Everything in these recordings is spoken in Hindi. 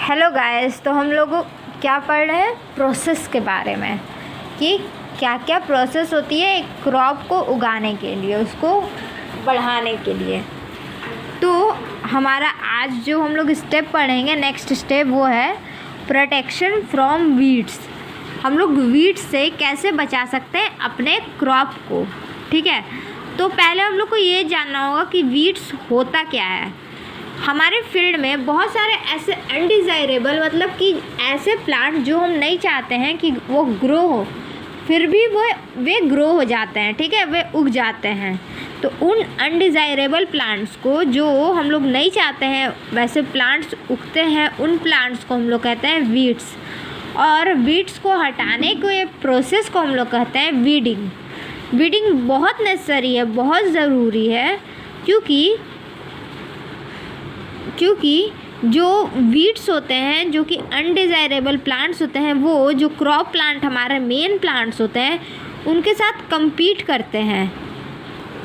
हेलो गाइस, तो हम लोग क्या पढ़ रहे हैं प्रोसेस के बारे में कि क्या क्या प्रोसेस होती है एक क्रॉप को उगाने के लिए, उसको बढ़ाने के लिए। तो हमारा आज जो हम लोग स्टेप पढ़ेंगे, नेक्स्ट स्टेप वो है प्रोटेक्शन फ्रॉम वीड्स। हम लोग वीड्स से कैसे बचा सकते हैं अपने क्रॉप को, ठीक है। तो पहले हम लोग को ये जानना होगा कि वीड्स होता क्या है। हमारे फील्ड में बहुत सारे ऐसे अनडिज़ायरेबल, मतलब कि ऐसे प्लांट जो हम नहीं चाहते हैं कि वो ग्रो हो, फिर भी वे ग्रो हो जाते हैं, ठीक है, वे उग जाते हैं। तो उन अनडिज़ायरेबल प्लांट्स को, जो हम लोग नहीं चाहते हैं वैसे प्लांट्स उगते हैं, उन प्लांट्स को हम लोग कहते हैं वीड्स। और वीड्स को हटाने के प्रोसेस को हम लोग कहते हैं वीडिंग। वीडिंग बहुत नेसेसरी है, बहुत ज़रूरी है, क्योंकि जो वीड्स होते हैं, जो कि अनडिज़ायरेबल प्लांट्स होते हैं, वो जो क्रॉप प्लांट हमारे मेन प्लांट्स होते हैं उनके साथ compete करते हैं।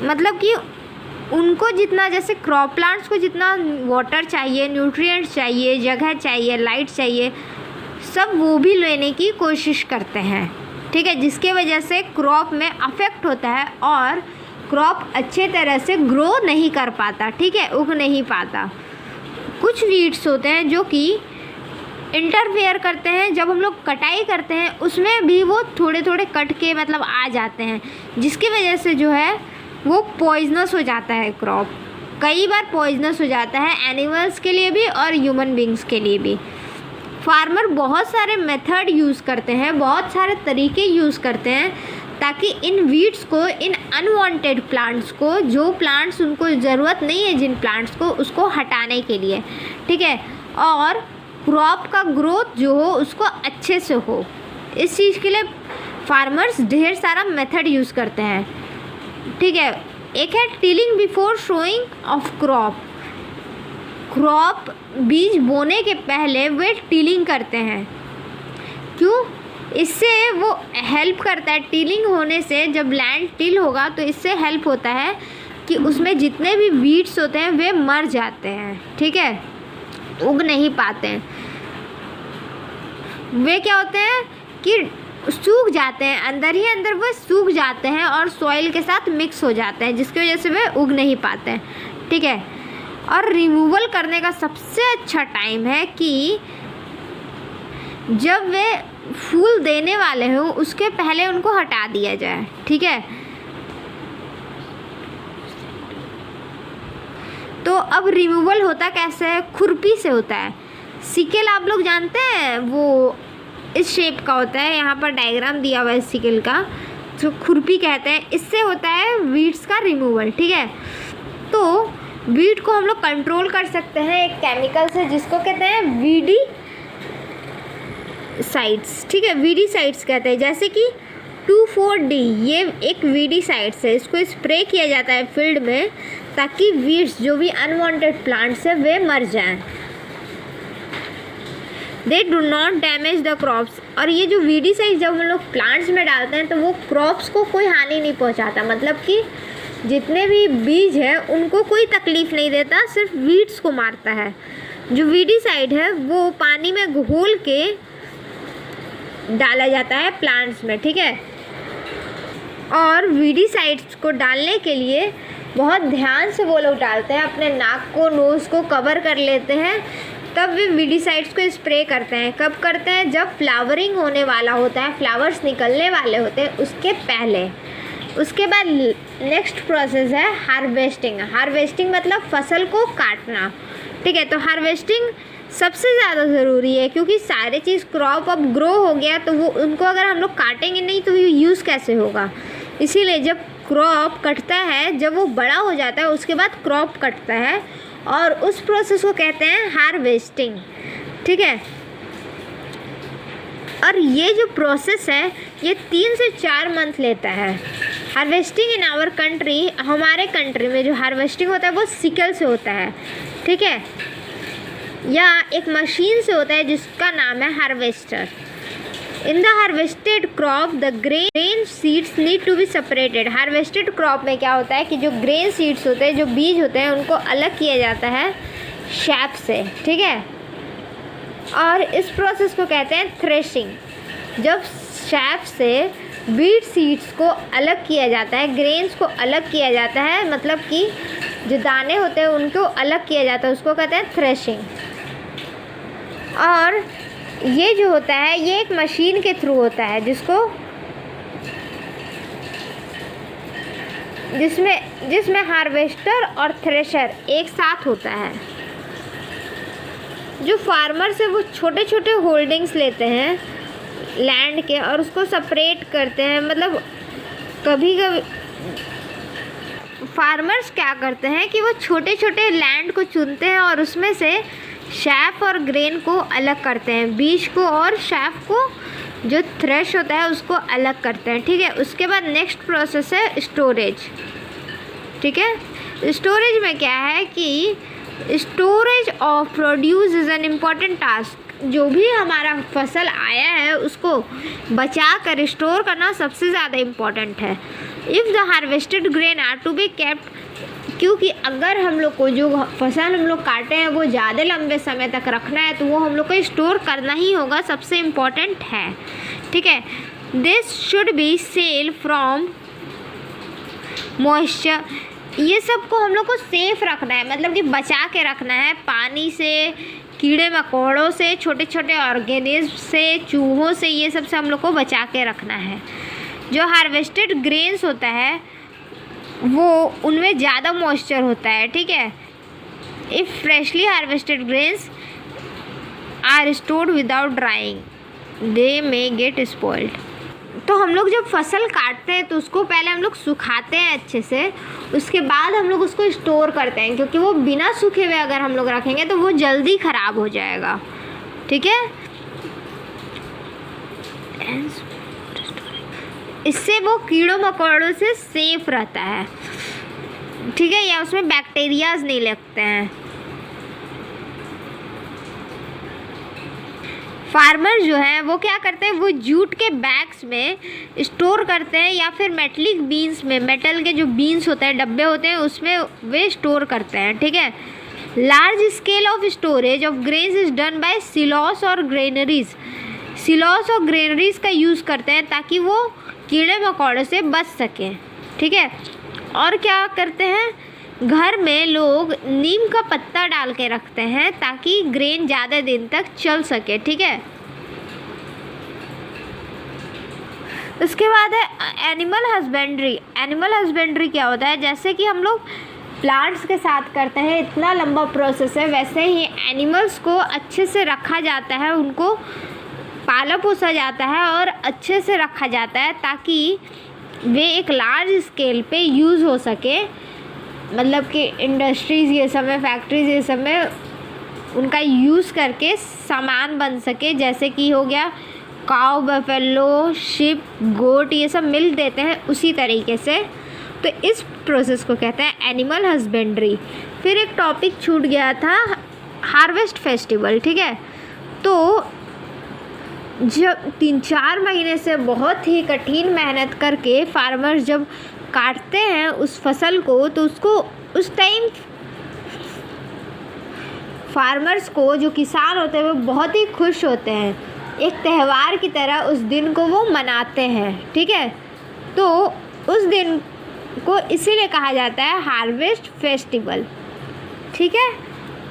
मतलब कि उनको जितना, जैसे क्रॉप प्लांट्स को जितना वाटर चाहिए, न्यूट्रिएंट्स चाहिए, जगह चाहिए, लाइट चाहिए, सब वो भी लेने की कोशिश करते हैं, ठीक है, जिसके वजह से क्रॉप में अफेक्ट होता है और क्रॉप अच्छे तरह से ग्रो नहीं कर पाता, ठीक है, उग नहीं पाता। कुछ वीड्स होते हैं जो कि इंटरफेयर करते हैं, जब हम लोग कटाई करते हैं उसमें भी वो थोड़े थोड़े कट के मतलब आ जाते हैं, जिसकी वजह से जो है वो पॉइजनस हो जाता है क्रॉप। कई बार पॉइजनस हो जाता है एनिमल्स के लिए भी और ह्यूमन बींग्स के लिए भी। फार्मर बहुत सारे मेथड यूज़ करते हैं, बहुत सारे तरीके यूज़ करते हैं ताकि इन वीड्स को, इन अनवांटेड प्लांट्स को, जो प्लांट्स उनको ज़रूरत नहीं है जिन प्लांट्स को, उसको हटाने के लिए, ठीक है, और क्रॉप का ग्रोथ जो हो उसको अच्छे से हो। इस चीज़ के लिए फार्मर्स ढेर सारा मेथड यूज़ करते हैं, ठीक है। एक है tilling before showing off crop. Crop बीज बोने के पहले वे टिलिंग करते हैं। क्यों? इससे वो हेल्प करता है। टिलिंग होने से जब लैंड टिल होगा तो इससे हेल्प होता है कि उसमें जितने भी वीड्स होते हैं वे मर जाते हैं, ठीक है, उग नहीं पाते हैं। वे क्या होते हैं कि सूख जाते हैं, अंदर ही अंदर वो सूख जाते हैं और सॉइल के साथ मिक्स हो जाते हैं, जिसकी वजह से वे उग नहीं पाते हैं, ठीक है। और रिमूवल करने का सबसे अच्छा टाइम है कि जब वे फूल देने वाले हो उसके पहले उनको हटा दिया जाए, ठीक है। तो अब रिमूवल होता कैसे है? खुरपी से होता है। सिकल आप लोग जानते हैं, वो इस शेप का होता है, यहाँ पर डायग्राम दिया हुआ है सिकल का, जो खुरपी कहते हैं। इससे होता है वीड्स का रिमूवल, ठीक है। तो वीड को हम लोग कंट्रोल कर सकते हैं एक केमिकल से, जिसको कहते हैं वीडी साइड्स, ठीक है, वीडी साइड्स कहते हैं। जैसे कि 2,4-D, ये एक वीडी साइड्स है। इसको स्प्रे किया जाता है फील्ड में ताकि वीड्स, जो भी अनवांटेड प्लांट्स है, वे मर जाएं। They do not damage the crops. और ये जो वीडी साइड्स जब हम लोग प्लांट्स में डालते हैं तो वो क्रॉप्स को कोई हानि नहीं पहुंचाता, मतलब कि जितने भी बीज हैं उनको कोई तकलीफ़ नहीं देता, सिर्फ वीड्स को मारता है। जो वीडी साइड है वो पानी में घोल के डाला जाता है प्लांट्स में, ठीक है। और वीडीसाइड्स को डालने के लिए बहुत ध्यान से वो लोग डालते हैं, अपने नाक को, नोज़ को कवर कर लेते हैं, तब वे वीडीसाइड्स को स्प्रे करते हैं। कब करते हैं? जब फ्लावरिंग होने वाला होता है, फ्लावर्स निकलने वाले होते हैं, उसके पहले। उसके बाद नेक्स्ट प्रोसेस है हार्वेस्टिंग। हार्वेस्टिंग मतलब फसल को काटना, ठीक है। तो हार्वेस्टिंग सबसे ज़्यादा ज़रूरी है, क्योंकि सारे चीज़ क्रॉप अब ग्रो हो गया तो वो उनको अगर हम लोग काटेंगे नहीं तो यूज़ कैसे होगा। इसीलिए जब क्रॉप कटता है, जब वो बड़ा हो जाता है, उसके बाद क्रॉप कटता है और उस प्रोसेस को कहते हैं हार्वेस्टिंग, ठीक है। और ये जो प्रोसेस है ये 3 से 4 मंथ लेता है। हार्वेस्टिंग इन आवर कंट्री, हमारे कंट्री में जो हार्वेस्टिंग होता है वो सिकल से होता है, ठीक है, या एक मशीन से होता है जिसका नाम है harvester. In the harvested crop the grain seeds need to be separated. Harvested crop में क्या होता है कि जो ग्रेन सीड्स होते हैं, जो बीज होते हैं, उनको अलग किया जाता है शैप से, ठीक है। और इस प्रोसेस को कहते हैं थ्रेशिंग। जब शैफ से वीट सीड्स को अलग किया जाता है, ग्रेन्स को अलग किया जाता है, मतलब कि जो दाने होते हैं उनको अलग किया जाता है, उसको कहते हैं थ्रेशिंग। और ये जो होता है ये एक मशीन के थ्रू होता है जिसमें हार्वेस्टर और थ्रेशर एक साथ होता है। जो फार्मर्स है वो छोटे छोटे होल्डिंग्स लेते हैं लैंड के और उसको सेपरेट करते हैं। मतलब कभी कभी फार्मर्स क्या करते हैं कि वो छोटे छोटे लैंड को चुनते हैं और उसमें से शैफ और ग्रेन को अलग करते हैं, बीज को और शैफ को जो थ्रेश होता है उसको अलग करते हैं। ठीक है, उसके बाद नेक्स्ट प्रोसेस है स्टोरेज। ठीक है, स्टोरेज में क्या है कि storage of produce is an important task. जो भी हमारा फसल आया है उसको बचा कर स्टोर करना सबसे ज़्यादा इम्पॉर्टेंट है। If the harvested grain are to be kept, क्योंकि अगर हम लोग को जो फसल हम लोग काटे हैं वो ज़्यादा लंबे समय तक रखना है तो वो हम लोग को स्टोर करना ही होगा, सबसे इम्पॉर्टेंट है। ठीक है, this should be sell from moisture. ये सब को हम लोग को सेफ रखना है, मतलब कि बचा के रखना है पानी से, कीड़े मकोड़ों से, छोटे छोटे ऑर्गेनिज्म से, चूहों से, ये सब से हम लोग को बचा के रखना है। जो हार्वेस्टेड ग्रेन्स होता है वो उनमें ज़्यादा मॉइस्चर होता है। ठीक है, if freshly harvested grains are stored without drying they may get spoiled. तो हम लोग जब फसल काटते हैं तो उसको पहले हम लोग सुखाते हैं अच्छे से, उसके बाद हम लोग उसको स्टोर करते हैं, क्योंकि वो बिना सूखे हुए अगर हम लोग रखेंगे तो वो जल्दी ख़राब हो जाएगा। ठीक है, इससे वो कीड़ों मकोड़ों से सेफ रहता है। ठीक है, या उसमें बैक्टीरियाज नहीं लगते हैं। फार्मर जो है वो क्या करते हैं, वो जूट के बैग्स में स्टोर करते हैं या फिर मेटलिक बीन्स में, मेटल के जो बीन्स होते हैं, डब्बे होते हैं, उसमें वे स्टोर करते हैं। ठीक है, large scale of storage of grains is done by सिलॉस और ग्रेनरीज। सिलॉस और ग्रेनरीज का यूज़ करते हैं ताकि वो कीड़े मकोड़े से बच सकें। ठीक है, और क्या करते हैं, घर में लोग नीम का पत्ता डाल के रखते हैं ताकि ग्रेन ज़्यादा दिन तक चल सके। ठीक है, उसके बाद है एनिमल हस्बेंड्री। एनिमल हस्बेंड्री क्या होता है, जैसे कि हम लोग प्लांट्स के साथ करते हैं, इतना लंबा प्रोसेस है, वैसे ही एनिमल्स को अच्छे से रखा जाता है, उनको पाला पोसा जाता है और अच्छे से रखा जाता है ताकि वे एक लार्ज स्केल पे यूज़ हो सके। मतलब कि इंडस्ट्रीज़ ये सब में, फैक्ट्रीज़ ये सब में उनका यूज़ करके सामान बन सके, जैसे कि हो गया काऊ, बफेलो, शिप, गोट, ये सब मिल देते हैं उसी तरीके से। तो इस प्रोसेस को कहते हैं एनिमल हस्बेंड्री। फिर एक टॉपिक छूट गया था, हार्वेस्ट फेस्टिवल। ठीक है, तो जब 3-4 महीने से बहुत ही कठिन मेहनत करके फार्मर्स जब काटते हैं उस फसल को, तो उसको उस टाइम फार्मर्स को, जो किसान होते हैं, वो बहुत ही खुश होते हैं, एक त्यौहार की तरह उस दिन को वो मनाते हैं। ठीक है, तो उस दिन को इसीलिए कहा जाता है हार्वेस्ट फेस्टिवल। ठीक है,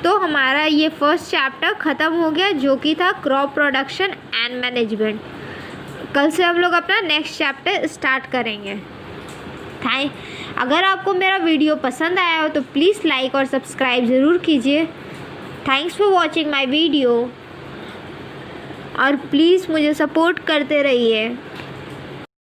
तो हमारा ये फर्स्ट चैप्टर ख़त्म हो गया जो कि था क्रॉप प्रोडक्शन एंड मैनेजमेंट। कल से हम लोग अपना नेक्स्ट चैप्टर स्टार्ट करेंगे। अगर आपको मेरा वीडियो पसंद आया हो तो प्लीज़ लाइक और सब्सक्राइब ज़रूर कीजिए। Thanks for watching my video, और प्लीज़ मुझे सपोर्ट करते रहिए।